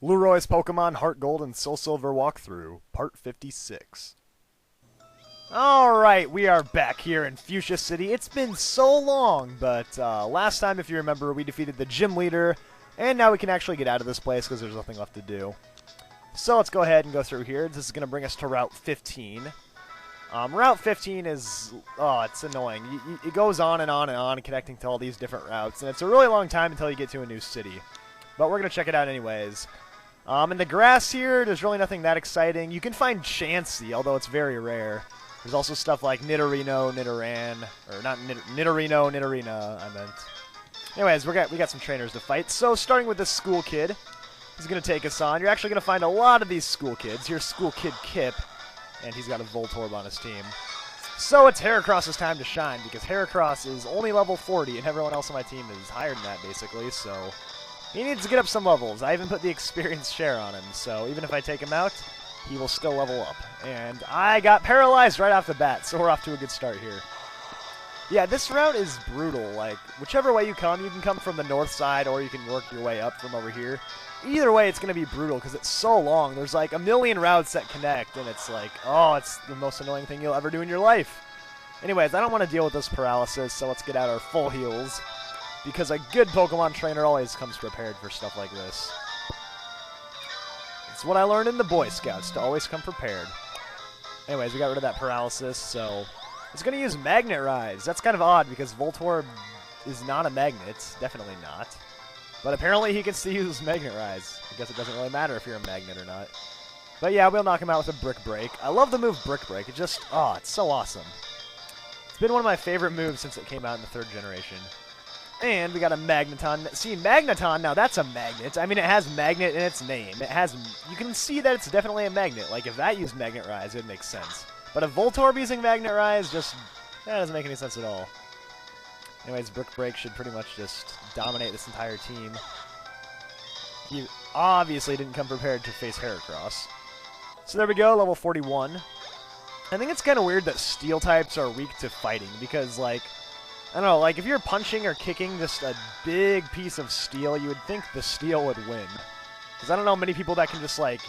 Lueroi's Pokemon Heart Gold and Soul Silver Walkthrough, Part 56. Alright, we are back here in Fuchsia City. It's been so long, but last time, if you remember, we defeated the gym leader, and now we can actually get out of this place because there's nothing left to do. So let's go ahead and go through here. This is going to bring us to Route 15. Route 15 is, it's annoying. It goes on and on and on, connecting to all these different routes, and it's a really long time until you get to a new city. But we're going to check it out anyways. In the grass here, there's really nothing that exciting. You can find Chansey, although it's very rare. There's also stuff like Nidorino, Nidoran, or not Nidorino, Nidorina, I meant. Anyways, we got some trainers to fight. So starting with this school kid, he's going to take us on. You're actually going to find a lot of these school kids. Here's School Kid Kip, and he's got a Voltorb on his team. So it's Heracross's time to shine, because Heracross is only level 40, and everyone else on my team is higher than that, basically, so he needs to get up some levels. I even put the experience share on him, so even if I take him out, he will still level up. And I got paralyzed right off the bat, so we're off to a good start here. Yeah, this route is brutal. Like, whichever way you can come from the north side, or you can work your way up from over here. Either way, it's going to be brutal, because it's so long. There's like a million routes that connect, and it's like, oh, it's the most annoying thing you'll ever do in your life. Anyways, I don't want to deal with this paralysis, so let's get out our full heals, because a good Pokemon trainer always comes prepared for stuff like this. It's what I learned in the Boy Scouts, to always come prepared. Anyways, we got rid of that paralysis, so it's going to use Magnet Rise. That's kind of odd, because Voltorb is not a magnet. Definitely not. But apparently he can still use Magnet Rise. I guess it doesn't really matter if you're a magnet or not. But yeah, we'll knock him out with a Brick Break. I love the move Brick Break. It just, it's so awesome. It's been one of my favorite moves since it came out in the 3rd generation. And we got a Magneton. See, Magneton, now that's a magnet. I mean, it has magnet in its name. It has, you can see that it's definitely a magnet. Like, if that used Magnet Rise, it would make sense. But a Voltorb using Magnet Rise, just, that doesn't make any sense at all. Anyways, Brick Break should pretty much just dominate this entire team. He obviously didn't come prepared to face Heracross. So there we go, level 41. I think it's kind of weird that Steel types are weak to fighting, because, like, I don't know, like, if you're punching or kicking just a big piece of steel, you would think the steel would win. Because I don't know many people that can just, like,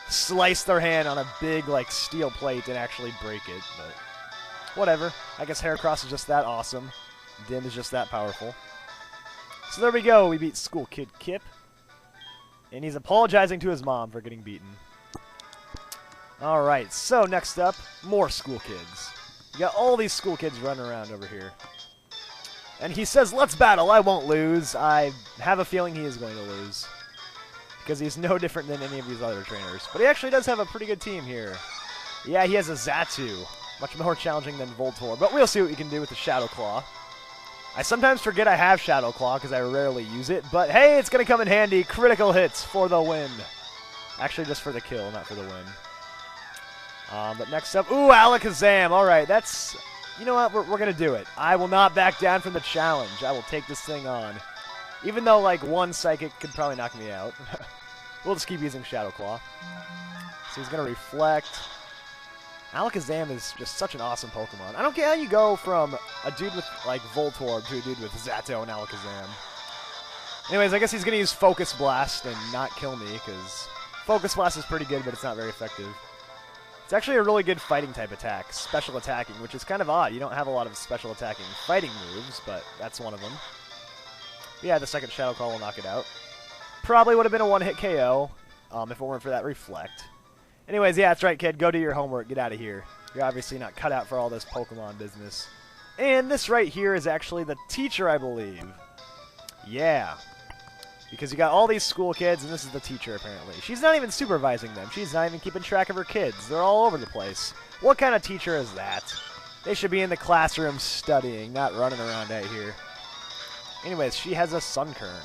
slice their hand on a big, like, steel plate and actually break it, but whatever. I guess Heracross is just that awesome. Dim is just that powerful. So there we go, we beat School Kid Kip. And he's apologizing to his mom for getting beaten. Alright, so next up, more school kids. You got all these school kids running around over here. And he says, let's battle, I won't lose. I have a feeling he is going to lose. Because he's no different than any of these other trainers. But he actually does have a pretty good team here. Yeah, he has a Xatu. Much more challenging than Voltorb. But we'll see what we can do with the Shadow Claw. I sometimes forget I have Shadow Claw because I rarely use it. But hey, it's going to come in handy. Critical hits for the win. Actually, just for the kill, not for the win. But next up, ooh, Alakazam. Alright, that's... You know what? We're going to do it. I will not back down from the challenge. I will take this thing on. Even though, like, one Psychic could probably knock me out. We'll just keep using Shadow Claw. So he's going to Reflect. Alakazam is just such an awesome Pokemon. I don't get how you go from a dude with, like, Voltorb to a dude with Xatu and Alakazam. Anyways, I guess he's going to use Focus Blast and not kill me, because Focus Blast is pretty good, but it's not very effective. It's actually a really good fighting type attack, special attacking, which is kind of odd. You don't have a lot of special attacking fighting moves, but that's one of them. But yeah, the second Shadow Claw will knock it out. Probably would have been a one-hit KO if it weren't for that Reflect. Anyways, yeah, that's right, kid. Go do your homework. Get out of here. You're obviously not cut out for all this Pokemon business. And this right here is actually the teacher, I believe. Yeah. Because you got all these school kids, and this is the teacher, apparently. She's not even supervising them. She's not even keeping track of her kids. They're all over the place. What kind of teacher is that? They should be in the classroom studying, not running around out here. Anyways, she has a Sunkern.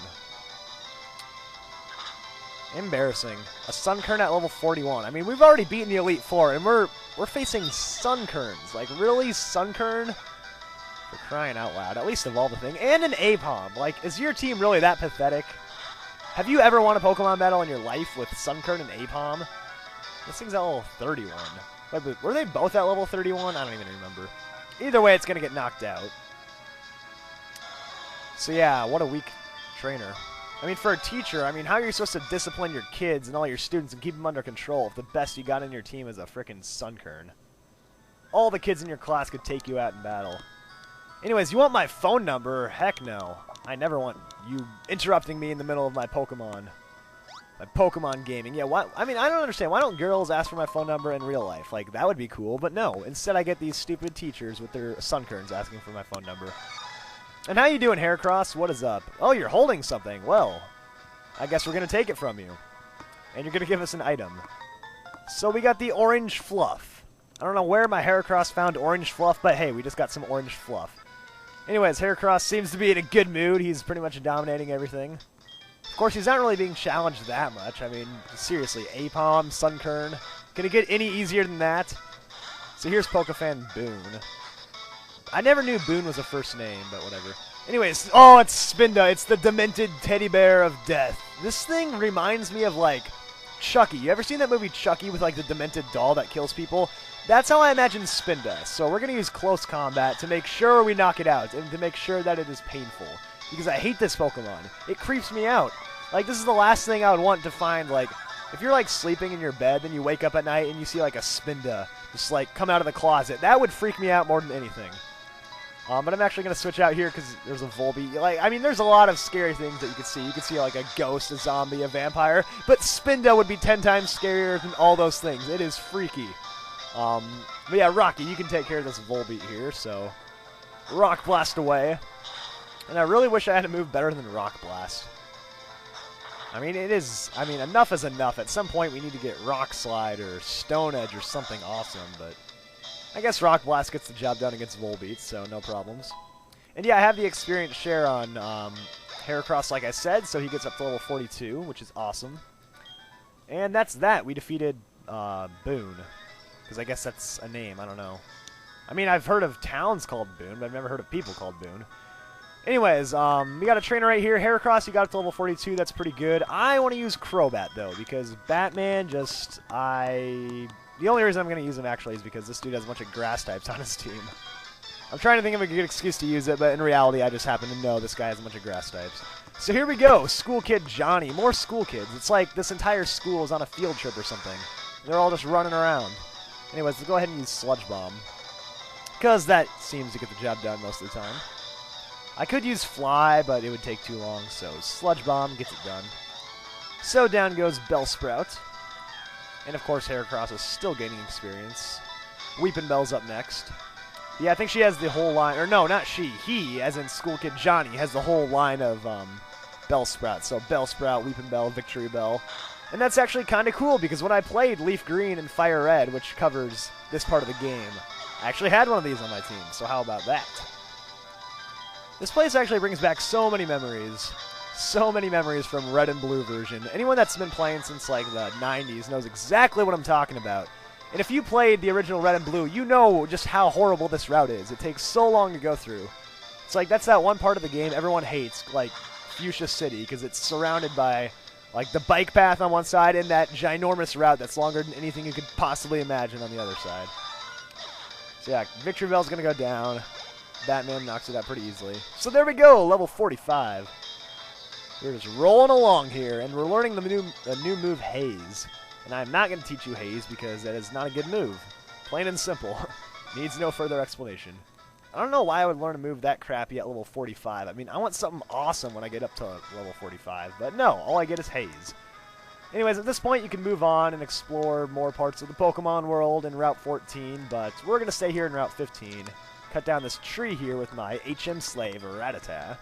Embarrassing. A Sunkern at level 41. I mean, we've already beaten the Elite Four, and we're facing Sunkerns. Like, really? Sunkern? For crying out loud. At least evolve the thing. And an Apom. Like, is your team really that pathetic? Have you ever won a Pokemon battle in your life with Sunkern and Apom? This thing's at level 31. Wait, were they both at level 31? I don't even remember. Either way, it's going to get knocked out. So yeah, what a weak trainer. I mean, for a teacher, I mean, how are you supposed to discipline your kids and all your students and keep them under control if the best you got in your team is a frickin' Sunkern? All the kids in your class could take you out in battle. Anyways, you want my phone number? Heck no. I never want you interrupting me in the middle of my Pokemon gaming. Yeah, why? I mean, I don't understand. Why don't girls ask for my phone number in real life? Like, that would be cool, but no. Instead, I get these stupid teachers with their Sunkerns asking for my phone number. And how you doing, Haircross? What is up? Oh, you're holding something. Well, I guess we're going to take it from you. And you're going to give us an item. So we got the orange fluff. I don't know where my Haircross found orange fluff, but hey, we just got some orange fluff. Anyways, Haircross seems to be in a good mood. He's pretty much dominating everything. Of course, he's not really being challenged that much. I mean, seriously, Apom, Sunkern. Can it get any easier than that? So here's Pokefan Boone. I never knew Boone was a first name, but whatever. Anyways, oh, it's Spinda. It's the demented teddy bear of death. This thing reminds me of, like, Chucky. You ever seen that movie Chucky with, like, the demented doll that kills people? That's how I imagine Spinda. So we're going to use close combat to make sure we knock it out and to make sure that it is painful. Because I hate this Pokemon. It creeps me out. Like, this is the last thing I would want to find, like, if you're, like, sleeping in your bed, then you wake up at night and you see, like, a Spinda just, like, come out of the closet. That would freak me out more than anything. But I'm actually going to switch out here because there's a Volbeat. Like, I mean, there's a lot of scary things that you could see. You could see, like, a ghost, a zombie, a vampire. But Spinda would be 10 times scarier than all those things. It is freaky. But yeah, Rocky, you can take care of this Volbeat here, so Rock Blast away. And I really wish I had a move better than Rock Blast. I mean, enough is enough. At some point, we need to get Rock Slide or Stone Edge or something awesome, but I guess Rock Blast gets the job done against Volbeat, so no problems. And yeah, I have the experience share on Heracross, like I said, so he gets up to level 42, which is awesome. And that's that. We defeated Boone. Because I guess that's a name, I don't know. I mean, I've heard of towns called Boone, but I've never heard of people called Boone. Anyways, we got a trainer right here. Heracross, you got up to level 42, that's pretty good. I want to use Crobat, though, because Batman just, the only reason I'm going to use him, actually, is because this dude has a bunch of grass types on his team. I'm trying to think of a good excuse to use it, but in reality, I just happen to know this guy has a bunch of grass types. So here we go, School Kid Johnny. More school kids. It's like this entire school is on a field trip or something. They're all just running around. Anyways, let's go ahead and use Sludge Bomb, because that seems to get the job done most of the time. I could use Fly, but it would take too long, so Sludge Bomb gets it done. So down goes Bellsprout. And of course, Heracross is still gaining experience. Weepin' Bell's up next. Yeah, I think she has the whole line, or no, not she. He, as in School Kid Johnny, has the whole line of Bellsprout. So Bellsprout, Weepin' Bell, Victory Bell. And that's actually kind of cool, because when I played Leaf Green and Fire Red, which covers this part of the game, I actually had one of these on my team, so how about that? This place actually brings back so many memories. So many memories from Red and Blue version. Anyone that's been playing since, like, the 90s knows exactly what I'm talking about. And if you played the original Red and Blue, you know just how horrible this route is. It takes so long to go through. It's like, that's that one part of the game everyone hates, like Fuchsia City, because it's surrounded by, like, the bike path on one side and that ginormous route that's longer than anything you could possibly imagine on the other side. So yeah, Victory Bell's going to go down. Batman knocks it out pretty easily. So there we go, level 45. We're just rolling along here, and we're learning the new move, Haze. And I'm not going to teach you Haze because that is not a good move. Plain and simple. Needs no further explanation. I don't know why I would learn a move that crappy at level 45. I mean, I want something awesome when I get up to level 45. But no, all I get is Haze. Anyways, at this point, you can move on and explore more parts of the Pokemon world in Route 14. But we're going to stay here in Route 15. Cut down this tree here with my HM slave, Rattata.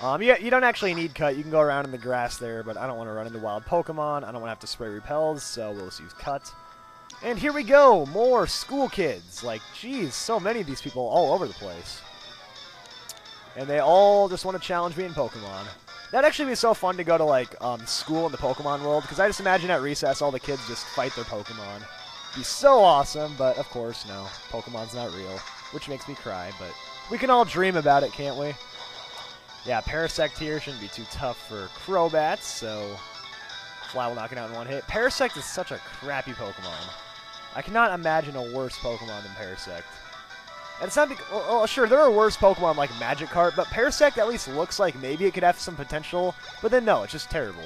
You don't actually need cut. You can go around in the grass there, but I don't want to run into wild Pokemon. I don't want to have to spray repels, so we'll just use cut. And here we go, more school kids. Like, geez, so many of these people all over the place. And they all just want to challenge me in Pokemon. That'd actually be so fun to go to, like, school in the Pokemon world, because I just imagine at recess all the kids just fight their Pokemon. Be so awesome, but of course, no. Pokemon's not real, which makes me cry, but we can all dream about it, can't we? Yeah, Parasect here shouldn't be too tough for Crobat, so Fly will knock it out in one hit. Parasect is such a crappy Pokemon. I cannot imagine a worse Pokemon than Parasect. And it's not well, sure, there are worse Pokemon like Magikarp, but Parasect at least looks like maybe it could have some potential. But then no, it's just terrible.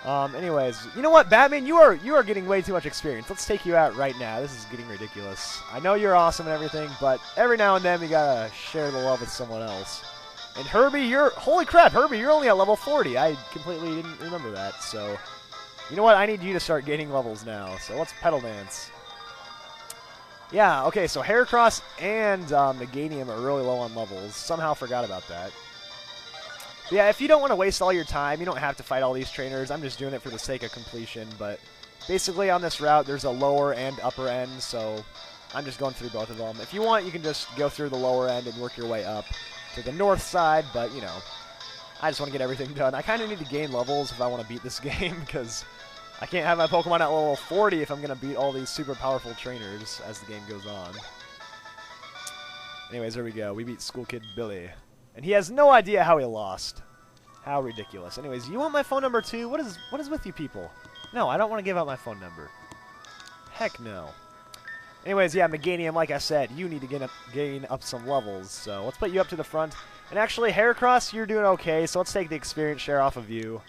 Anyways, you know what, Batman? You are getting way too much experience. Let's take you out right now. This is getting ridiculous. I know you're awesome and everything, but every now and then we gotta share the love with someone else. And Herbie, holy crap, Herbie, you're only at level 40. I completely didn't remember that. So, you know what? I need you to start gaining levels now. So let's Petal Dance. Yeah, okay, so Heracross and Meganium are really low on levels. Somehow forgot about that. But yeah, if you don't want to waste all your time, you don't have to fight all these trainers. I'm just doing it for the sake of completion. But basically on this route, there's a lower and upper end, so I'm just going through both of them. If you want, you can just go through the lower end and work your way up to the north side, but, you know, I just want to get everything done. I kind of need to gain levels if I want to beat this game, because I can't have my Pokemon at level 40 if I'm going to beat all these super powerful trainers as the game goes on. Anyways, there we go. We beat School Kid Billy. And he has no idea how he lost. How ridiculous. Anyways, you want my phone number too? What is with you people? No, I don't want to give out my phone number. Heck no. Anyways, yeah, Meganium, like I said, you need to gain up some levels. So let's put you up to the front. And actually, Heracross, you're doing okay, so let's take the experience share off of you.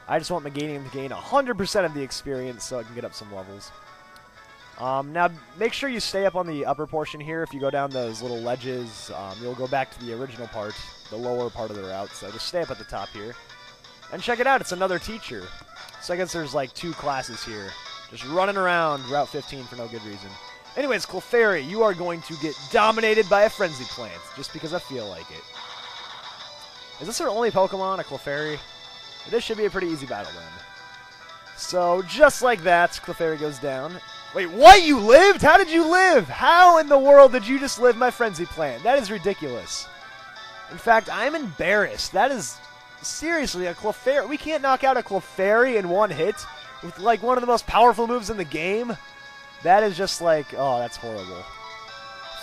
I just want Meganium to gain 100% of the experience so I can get up some levels. Now, make sure you stay up on the upper portion here. If you go down those little ledges, you'll go back to the original part, the lower part of the route. So just stay up at the top here. And check it out, it's another teacher. So I guess there's like 2 classes here. Just running around Route 15 for no good reason. Anyways, Clefairy, you are going to get dominated by a Frenzy Plant, just because I feel like it. Is this our only Pokemon, a Clefairy? This should be a pretty easy battle then. So, just like that, Clefairy goes down. Wait, what? You lived? How did you live? How in the world did you just live my Frenzy Plant? That is ridiculous. In fact, I'm embarrassed. That is, seriously, a Clefairy. We can't knock out a Clefairy in one hit with, like, one of the most powerful moves in the game. That is just like, oh, that's horrible.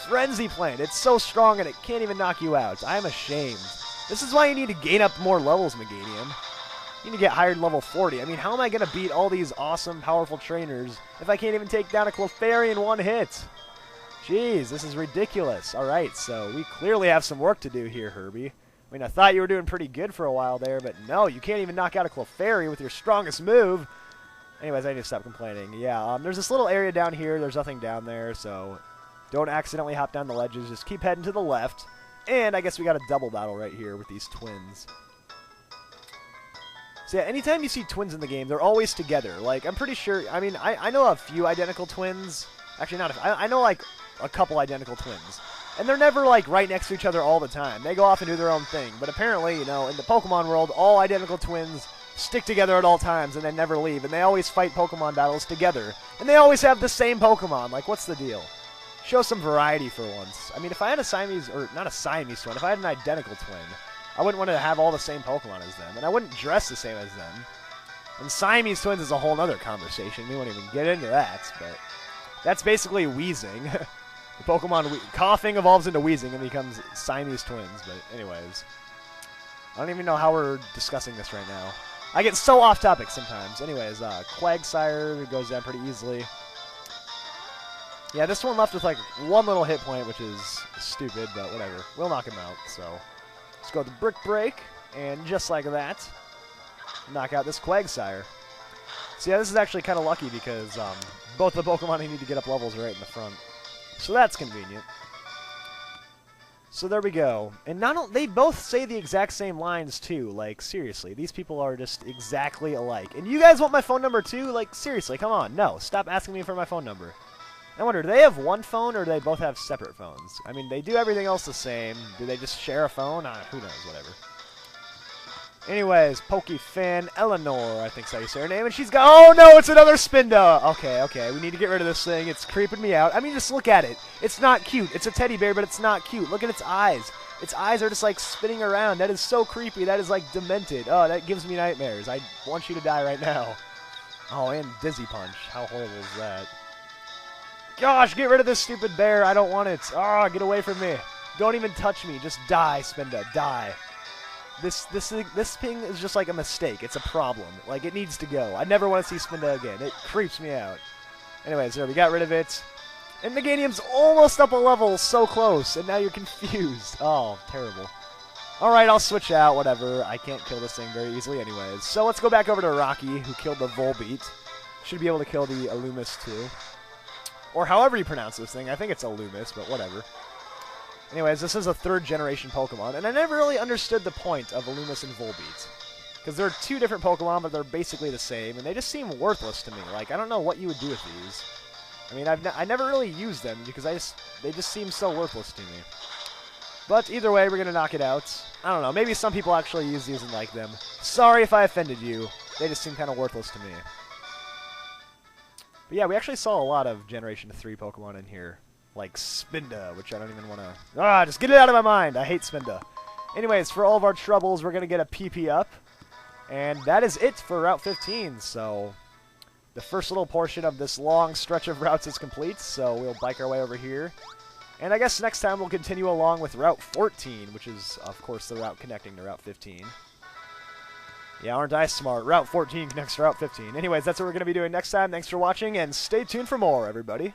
Frenzy Plant. It's so strong and it can't even knock you out. I'm ashamed. This is why you need to gain up more levels, Meganium. You need to get higher than level 40. I mean, how am I going to beat all these awesome, powerful trainers if I can't even take down a Clefairy in one hit? Jeez, this is ridiculous. All right, so we clearly have some work to do here, Herbie. I mean, I thought you were doing pretty good for a while there, but no, you can't even knock out a Clefairy with your strongest move. Anyways, I need to stop complaining. Yeah, there's this little area down here. There's nothing down there, so don't accidentally hop down the ledges. Just keep heading to the left. And I guess we got a double battle right here with these twins. So yeah, anytime you see twins in the game, they're always together. Like, I'm pretty sure, I mean, I know a few identical twins. Actually, not a few. I know, like, a couple identical twins. And they're never, like, right next to each other all the time. They go off and do their own thing. But apparently, you know, in the Pokemon world, all identical twins stick together at all times and they never leave. And they always fight Pokemon battles together. And they always have the same Pokemon. Like, what's the deal? Show some variety for once. I mean, if I had a Siamese, or not a Siamese twin, if I had an identical twin, I wouldn't want to have all the same Pokemon as them, and I wouldn't dress the same as them. And Siamese twins is a whole other conversation. We won't even get into that, but that's basically wheezing. The Pokemon coughing evolves into wheezing and becomes Siamese twins, but anyways. I don't even know how we're discussing this right now. I get so off topic sometimes. Anyways, Quagsire goes down pretty easily. Yeah, this one left with like 1 little hit point, which is stupid, but whatever. We'll knock him out, so let's go with the Brick Break, and just like that, knock out this Quagsire. So yeah, this is actually kind of lucky because both the Pokemon I need to get up levels are right in the front. So that's convenient. So there we go. And they both say the exact same lines too. Like, seriously, these people are just exactly alike. And you guys want my phone number too? Like, seriously, come on. No, stop asking me for my phone number. I wonder, do they have one phone or do they both have separate phones? I mean, they do everything else the same. Do they just share a phone? Who knows, whatever. Anyways, Pokefan Eleanor, I think's how you say her name, and she's got— oh no, it's another Spinda! Okay, we need to get rid of this thing. It's creeping me out. I mean, just look at it. It's not cute. It's a teddy bear, but it's not cute. Look at its eyes. Its eyes are just like spinning around. That is so creepy. That is like demented. Oh, that gives me nightmares. I want you to die right now. Oh, and Dizzy Punch. How horrible is that? Gosh, get rid of this stupid bear. I don't want it. Ah, get away from me. Don't even touch me. Just die, Spinda. Die. This thing is just like a mistake. It's a problem. Like, it needs to go. I never want to see Spinda again. It creeps me out. Anyways, there, we got rid of it. And Meganium's almost up a level, so close, and now you're confused. Oh, terrible. Alright, I'll switch out, whatever. I can't kill this thing very easily anyways. So let's go back over to Rocky, who killed the Volbeat. Should be able to kill the Illumis, too. Or however you pronounce this thing. I think it's Illumis, but whatever. Anyways, this is a third-generation Pokemon, and I never really understood the point of Illumis and Volbeat. Because they're two different Pokemon, but they're basically the same, and they just seem worthless to me. Like, I don't know what you would do with these. I mean, I never really used them, because they just seem so worthless to me. But either way, we're going to knock it out. I don't know, maybe some people actually use these and like them. Sorry if I offended you. They just seem kind of worthless to me. But yeah, we actually saw a lot of Generation 3 Pokemon in here. Like Spinda, which I don't even want to... just get it out of my mind! I hate Spinda. Anyways, for all of our troubles, we're going to get a PP up. And that is it for Route 15, so... The first little portion of this long stretch of routes is complete, so we'll bike our way over here. And I guess next time we'll continue along with Route 14, which is, of course, the route connecting to Route 15. Yeah, aren't I smart? Route 14 connects to Route 15. Anyways, that's what we're going to be doing next time. Thanks for watching, and stay tuned for more, everybody.